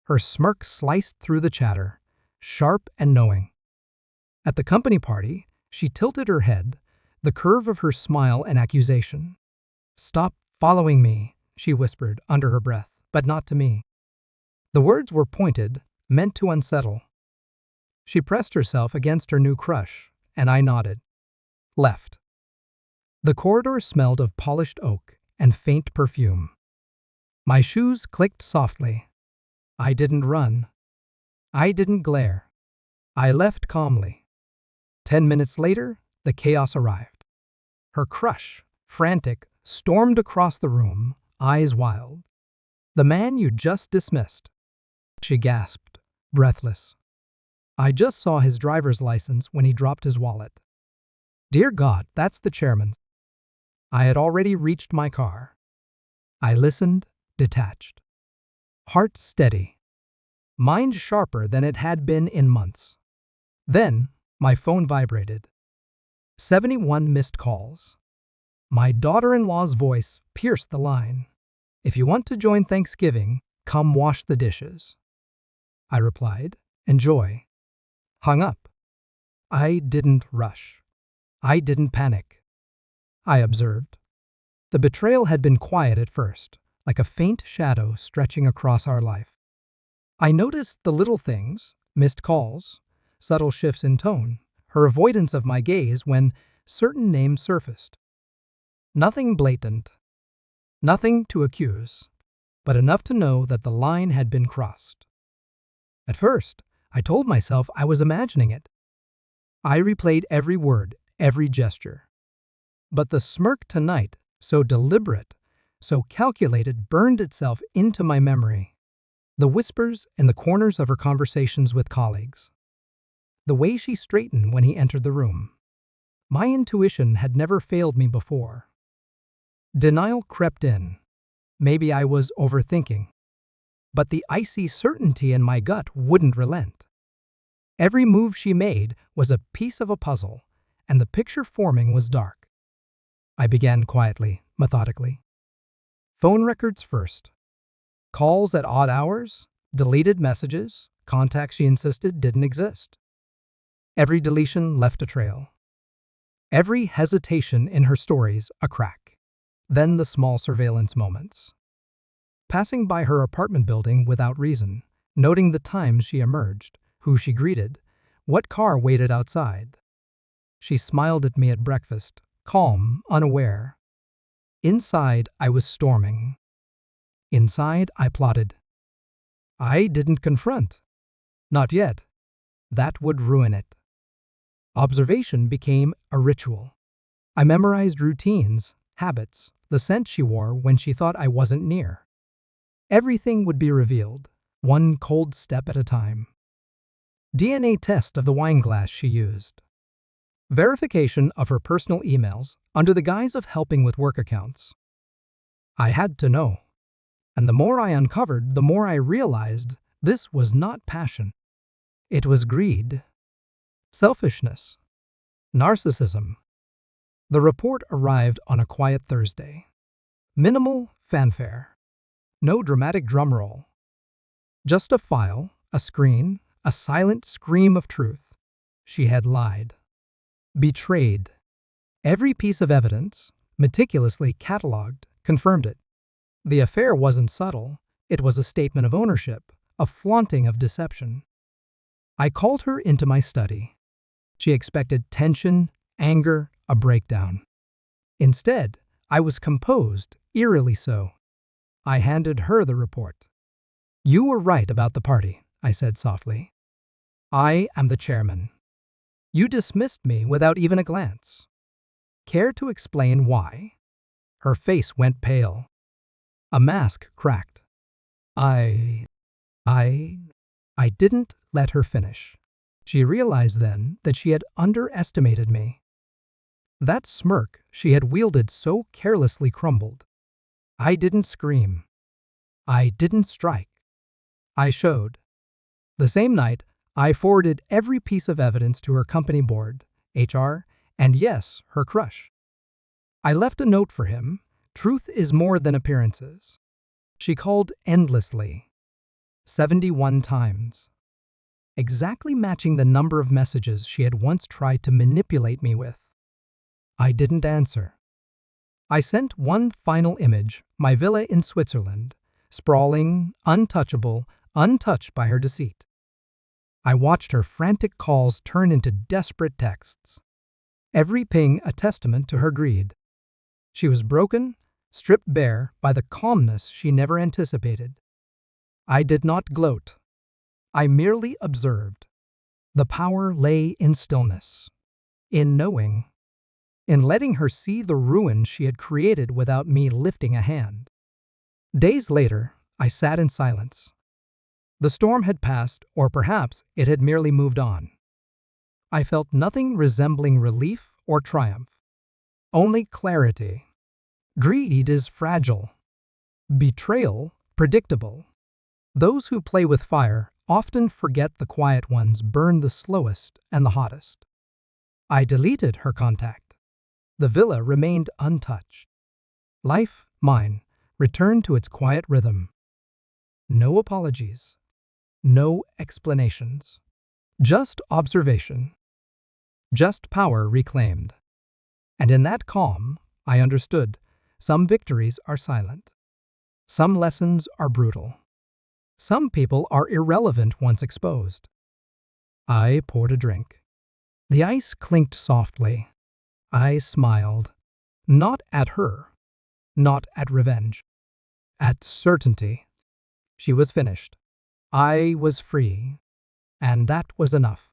Her smirk sliced through the chatter, sharp and knowing. At the company party, she tilted her head, the curve of her smile an accusation. "Stop following me," she whispered under her breath, but not to me. The words were pointed, meant to unsettle. She pressed herself against her new crush, and I nodded. Left. The corridor smelled of polished oak and faint perfume. My shoes clicked softly. I didn't run. I didn't glare. I left calmly. 10 minutes later, the chaos arrived. Her crush, frantic, stormed across the room, eyes wild. "The man you just dismissed," she gasped, breathless. "I just saw his driver's license when he dropped his wallet." Dear God, that's the chairman's. I had already reached my car. I listened, detached. Heart steady. Mind sharper than it had been in months. Then, my phone vibrated. 71 missed calls. My daughter-in-law's voice pierced the line. "If you want to join Thanksgiving, come wash the dishes." I replied, "Enjoy." Hung up. I didn't rush. I didn't panic. I observed. The betrayal had been quiet at first, like a faint shadow stretching across our life. I noticed the little things, missed calls, subtle shifts in tone, her avoidance of my gaze when certain names surfaced. Nothing blatant. Nothing to accuse, but enough to know that the line had been crossed. At first, I told myself I was imagining it. I replayed every word, every gesture. But the smirk tonight, so deliberate, so calculated, burned itself into my memory. The whispers in the corners of her conversations with colleagues. The way she straightened when he entered the room. My intuition had never failed me before. Denial crept in. Maybe I was overthinking. But the icy certainty in my gut wouldn't relent. Every move she made was a piece of a puzzle, and the picture forming was dark. I began quietly, methodically. Phone records first. Calls at odd hours, deleted messages, contacts she insisted didn't exist. Every deletion left a trail. Every hesitation in her stories a crack. Then the small surveillance moments. Passing by her apartment building without reason, noting the times she emerged, who she greeted, what car waited outside. She smiled at me at breakfast, calm, unaware. Inside, I was storming. Inside, I plotted. I didn't confront. Not yet. That would ruin it. Observation became a ritual. I memorized routines, habits, the scent she wore when she thought I wasn't near. Everything would be revealed, one cold step at a time. DNA test of the wine glass she used. Verification of her personal emails under the guise of helping with work accounts. I had to know. And the more I uncovered, the more I realized this was not passion. It was greed, selfishness, narcissism. The report arrived on a quiet Thursday. Minimal fanfare. No dramatic drumroll. Just a file, a screen, a silent scream of truth. She had lied. Betrayed. Every piece of evidence, meticulously catalogued, confirmed it. The affair wasn't subtle. It was a statement of ownership, a flaunting of deception. I called her into my study. She expected tension, anger, a breakdown. Instead, I was composed, eerily so. I handed her the report. "You were right about the party," I said softly. "I am the chairman. You dismissed me without even a glance. Care to explain why?" Her face went pale. A mask cracked. I didn't let her finish. She realized then that she had underestimated me. That smirk she had wielded so carelessly crumbled. I didn't scream. I didn't strike. I showed. The same night, I forwarded every piece of evidence to her company board, HR, and yes, her crush. I left a note for him. Truth is more than appearances. She called endlessly. 71 times, exactly matching the number of messages she had once tried to manipulate me with. I didn't answer. I sent one final image, my villa in Switzerland, sprawling, untouchable, untouched by her deceit. I watched her frantic calls turn into desperate texts, every ping a testament to her greed. She was broken, stripped bare by the calmness she never anticipated. I did not gloat. I merely observed. The power lay in stillness, in knowing, in letting her see the ruin she had created without me lifting a hand. Days later, I sat in silence. The storm had passed, or perhaps it had merely moved on. I felt nothing resembling relief or triumph, only clarity. Greed is fragile, betrayal predictable. Those who play with fire often forget the quiet ones burn the slowest and the hottest. I deleted her contact. The villa remained untouched. Life, mine, returned to its quiet rhythm. No apologies, no explanations, just observation, just power reclaimed. And in that calm, I understood, some victories are silent. Some lessons are brutal. Some people are irrelevant once exposed. I poured a drink. The ice clinked softly. I smiled. Not at her. Not at revenge. At certainty. She was finished. I was free. And that was enough.